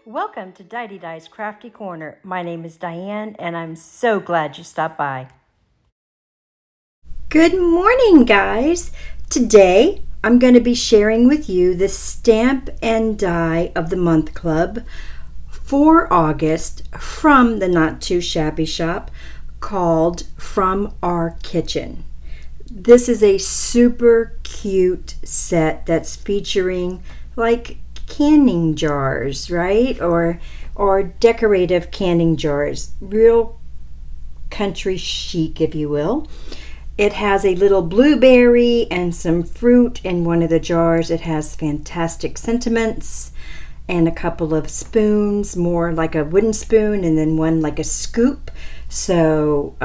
Welcome to Di Di's Crafty Corner. My name is Diane and I'm so glad you stopped by. Good morning, guys. Today I'm going to be sharing with you the Stamp and Die of the Month Club for August from the Not Too Shabby Shop called From Our Kitchen. This is a super cute set that's featuring like canning jars, right? Or decorative canning jars. Real country chic, if you will. It has a little blueberry and some fruit in one of the jars. It has fantastic sentiments and a couple of spoons, more like a wooden spoon and then one like a scoop. So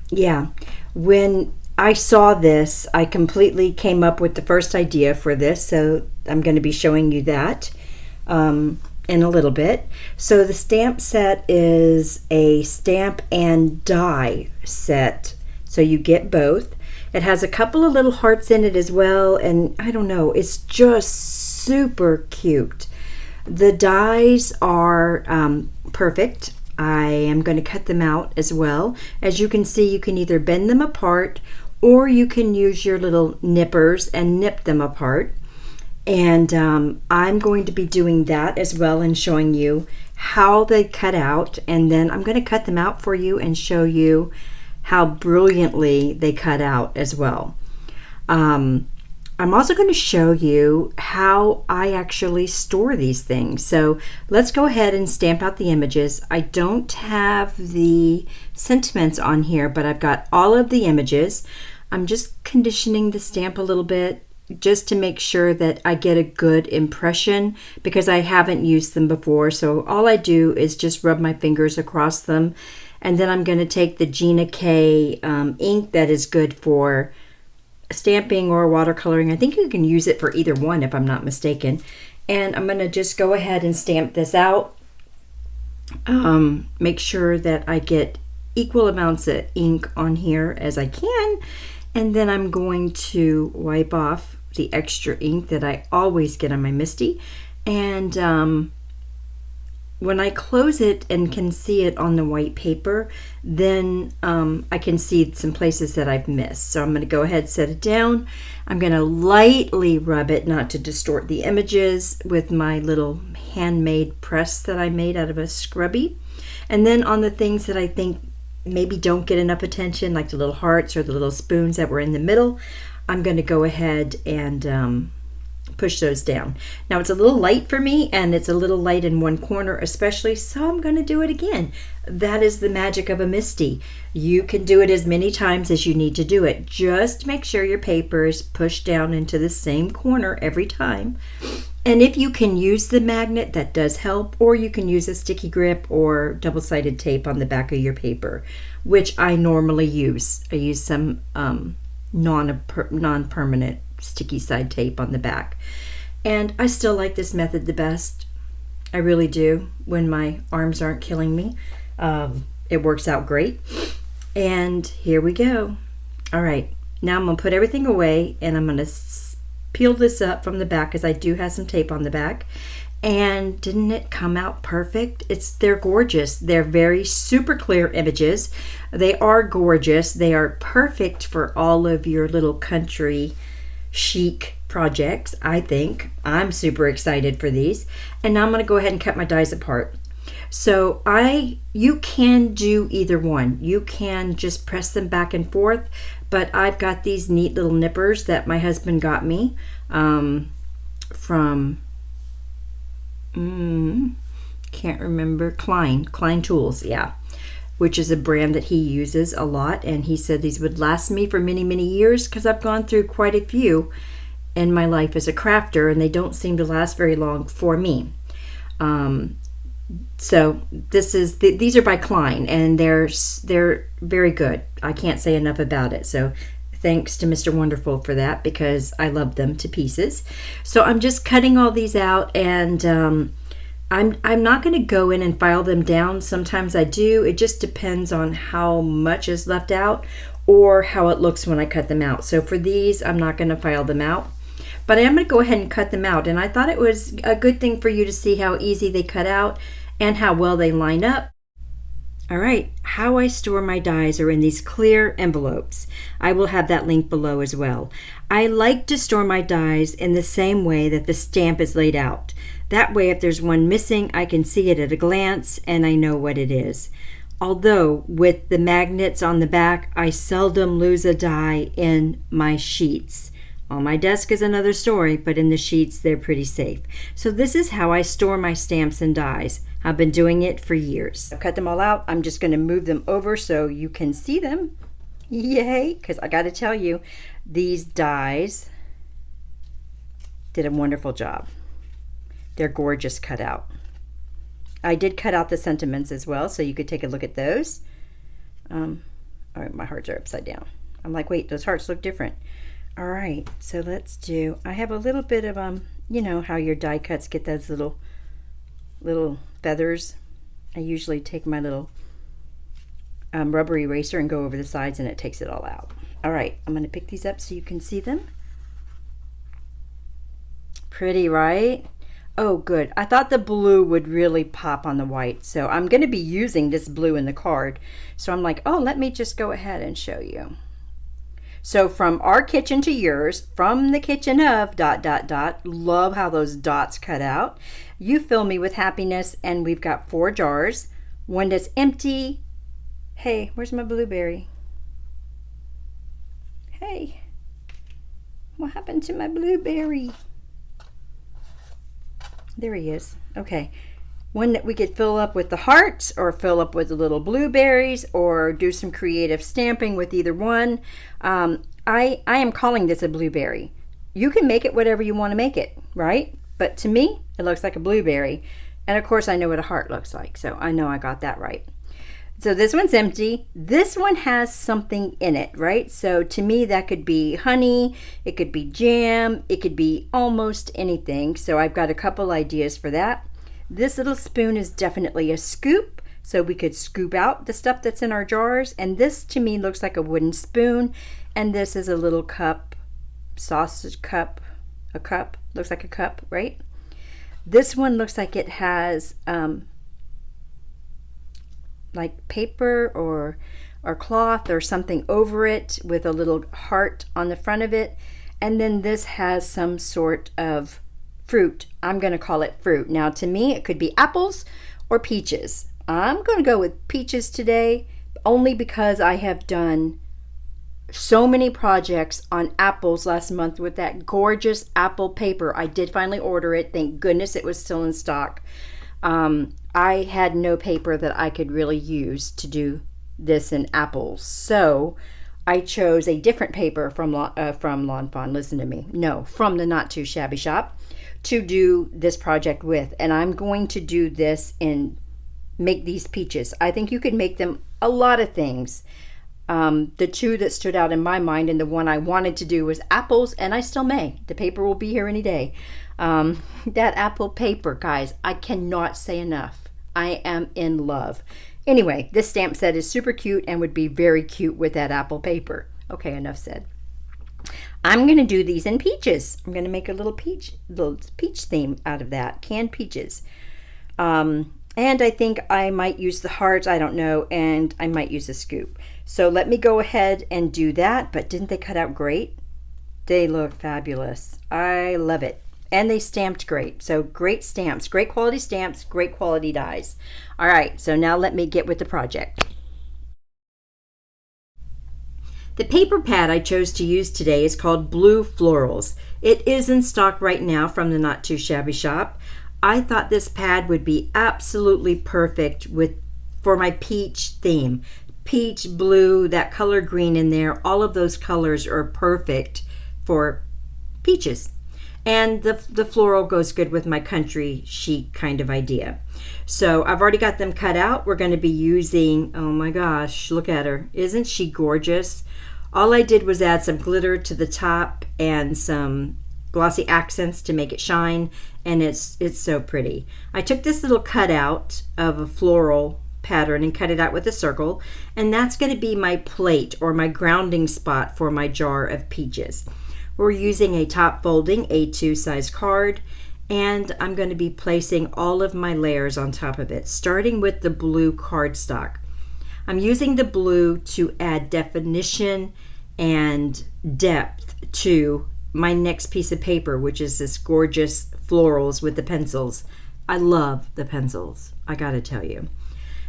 yeah, when I saw this, I completely came up with the first idea for this, so I'm going to be showing you that in a little bit. So the stamp set is a stamp and die set, so you get both. It has a couple of little hearts in it as well, and I don't know, it's just super cute. The dies are perfect. I am going to cut them out as well. As you can see, you can either bend them apart or you can use your little nippers and nip them apart. And I'm going to be doing that as well and showing you how they cut out. And then I'm going to cut them out for you and show you how brilliantly they cut out as well. I'm also going to show you how I actually store these things. So let's go ahead and stamp out the images. I don't have the sentiments on here, but I've got all of the images. I'm just conditioning the stamp a little bit just to make sure that I get a good impression because I haven't used them before. So all I do is just rub my fingers across them. And then I'm going to take the Gina K ink that is good for stamping or watercoloring. I think you can use it for either one if I'm not mistaken. And I'm going to just go ahead and stamp this out. Make sure that I get equal amounts of ink on here as I can. And then I'm going to wipe off the extra ink that I always get on my MISTI. And when I close it and can see it on the white paper, then I can see some places that I've missed. So I'm going to go ahead and set it down. I'm going to lightly rub it, not to distort the images, with my little handmade press that I made out of a scrubby. And then on the things that I think maybe don't get enough attention, like the little hearts or the little spoons that were in the middle, I'm going to go ahead and push those down. Now it's a little light for me, and it's a little light in one corner especially, so I'm going to do it again. That is the magic of a MISTI. You can do it as many times as you need to do it. Just make sure your paper is pushed down into the same corner every time. And if you can use the magnet, that does help, or you can use a sticky grip or double-sided tape on the back of your paper, which I normally use. I use some non-permanent sticky side tape on the back. And I still like this method the best. I really do. When my arms aren't killing me, it works out great. And here we go. All right, now I'm going to put everything away, and I'm going to peel this up from the back because I do have some tape on the back. And didn't it come out perfect? They're gorgeous. They're very super clear images. They are gorgeous. They are perfect for all of your little country chic projects, I think. I'm super excited for these. And now I'm going to go ahead and cut my dies apart. So you can do either one. You can just press them back and forth, but I've got these neat little nippers that my husband got me from can't remember, Klein Tools, yeah, which is a brand that he uses a lot, and he said these would last me for many years because I've gone through quite a few in my life as a crafter, and they don't seem to last very long for me. So these are by Klein, and they're very good. I can't say enough about it. So thanks to Mr. Wonderful for that, because I love them to pieces. So I'm just cutting all these out, and I'm not going to go in and file them down. Sometimes I do. It just depends on how much is left out or how it looks when I cut them out. So for these, I'm not going to file them out. but I am going to go ahead and cut them out. And I thought it was a good thing for you to see how easy they cut out and how well they line up. All right, how I store my dies are in these clear envelopes. I will have that link below as well. I like to store my dies in the same way that the stamp is laid out. That way, if there's one missing, I can see it at a glance and I know what it is. Although with the magnets on the back, I seldom lose a die in my sheets. On my desk is another story, but in the sheets, they're pretty safe. So this is how I store my stamps and dies. I've been doing it for years. I've cut them all out. I'm just going to move them over so you can see them. Yay! Because I got to tell you, these dies did a wonderful job. They're gorgeous cut out. I did cut out the sentiments as well, so you could take a look at those. All right, my hearts are upside down. I'm like, wait, those hearts look different. All right, so let's do, I have a little bit of, you know how your die cuts get those little feathers. I usually take my little rubber eraser and go over the sides and it takes it all out. All right, I'm going to pick these up so you can see them. Pretty, right? Oh, good. I thought the blue would really pop on the white, so I'm going to be using this blue in the card. So I'm like, oh, let me just go ahead and show you. So from our kitchen to yours, from the kitchen of ... Love how those dots cut out. You fill me with happiness, and we've got 4 jars. One that's empty. Hey, where's my blueberry? Hey, what happened to my blueberry? There he is. Okay. One that we could fill up with the hearts or fill up with the little blueberries or do some creative stamping with either one. I am calling this a blueberry. You can make it whatever you want to make it, right? But to me, it looks like a blueberry. And of course, I know what a heart looks like, so I know I got that right. So this one's empty. This one has something in it, right? So to me, that could be honey, it could be jam, it could be almost anything. So I've got a couple ideas for that. This little spoon is definitely a scoop, so we could scoop out the stuff that's in our jars. And this to me looks like a wooden spoon. And this is a little cup, sausage cup, a cup, looks like a cup, right? This one looks like it has like paper or cloth or something over it with a little heart on the front of it. And then this has some sort of fruit. I'm going to call it fruit. Now to me, it could be apples or peaches. I'm going to go with peaches today, only because I have done so many projects on apples last month with that gorgeous apple paper. I did finally order it. Thank goodness it was still in stock. I had no paper that I could really use to do this in apples. So I chose a different paper from Lawn Fawn. Listen to me. No, from the Not Too Shabby Shop to do this project with. And I'm going to do this and make these peaches. I think you could make them a lot of things. The two that stood out in my mind and the one I wanted to do was apples, and I still may. The paper will be here any day. That apple paper, guys, I cannot say enough. I am in love. Anyway, this stamp set is super cute and would be very cute with that apple paper. Okay, enough said. I'm going to do these in peaches. I'm going to make a little peach theme out of that. Canned peaches. And I think I might use the hearts, I don't know, and I might use a scoop. So let me go ahead and do that, but didn't they cut out great? They look fabulous. I love it. And they stamped great. So great stamps, great quality dies. All right, so now let me get with the project. The paper pad I chose to use today is called Blue Florals. It is in stock right now from the Not Too Shabby Shop. I thought this pad would be absolutely perfect for my peach theme. Peach, blue, that color green in there, all of those colors are perfect for peaches. And the floral goes good with my country chic kind of idea. So I've already got them cut out. We're going to be using, oh my gosh, look at her. Isn't she gorgeous? All I did was add some glitter to the top and some glossy accents to make it shine, and it's so pretty. I took this little cutout of a floral pattern and cut it out with a circle, and that's going to be my plate or my grounding spot for my jar of peaches. We're using a top folding A2 size card, and I'm going to be placing all of my layers on top of it, starting with the blue cardstock. I'm using the blue to add definition and depth to my next piece of paper, which is this gorgeous florals with the pencils. I love the pencils, I gotta tell you.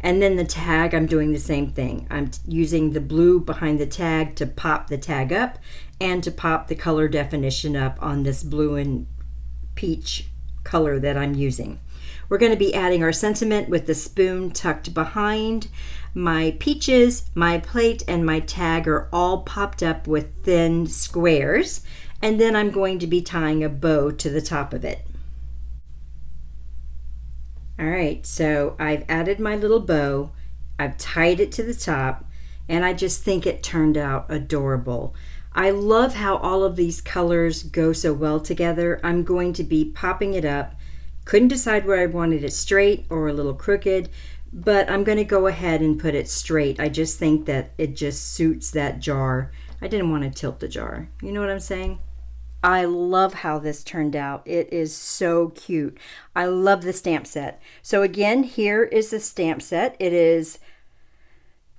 And then the tag, I'm doing the same thing. I'm using the blue behind the tag to pop the tag up and to pop the color definition up on this blue and peach color that I'm using. We're going to be adding our sentiment with the spoon tucked behind. My peaches, my plate, and my tag are all popped up with thin squares, and then I'm going to be tying a bow to the top of it. All right, so I've added my little bow, I've tied it to the top, and I just think it turned out adorable. I love how all of these colors go so well together. I'm going to be popping it up. Couldn't decide where I wanted it, straight or a little crooked, but I'm going to go ahead and put it straight. I just think that it just suits that jar. I didn't want to tilt the jar. You know what I'm saying? I love how this turned out. It is so cute. I love the stamp set. So again, here is the stamp set. It is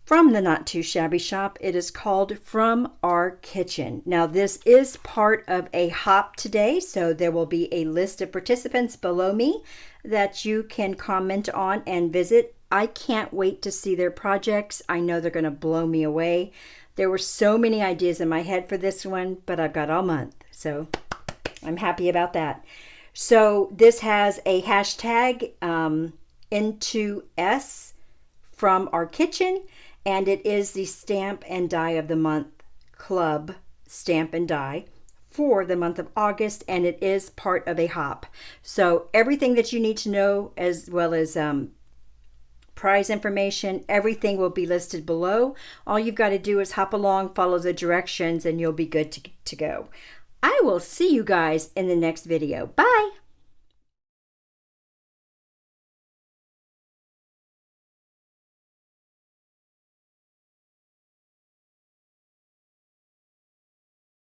from the Not Too Shabby Shop. It is called From Our Kitchen. Now this is part of a hop today, so there will be a list of participants below me that you can comment on and visit. I can't wait to see their projects. I know they're going to blow me away. There were so many ideas in my head for this one, but I've got all month, so I'm happy about that. So this has a hashtag N2S From Our Kitchen, and it is the Stamp and Die of the Month Club Stamp and Die for the month of August, and it is part of a hop. So everything that you need to know, as well as prize information, everything will be listed below. All you've got to do is hop along, follow the directions, and you'll be good to go. I will see you guys in the next video. Bye!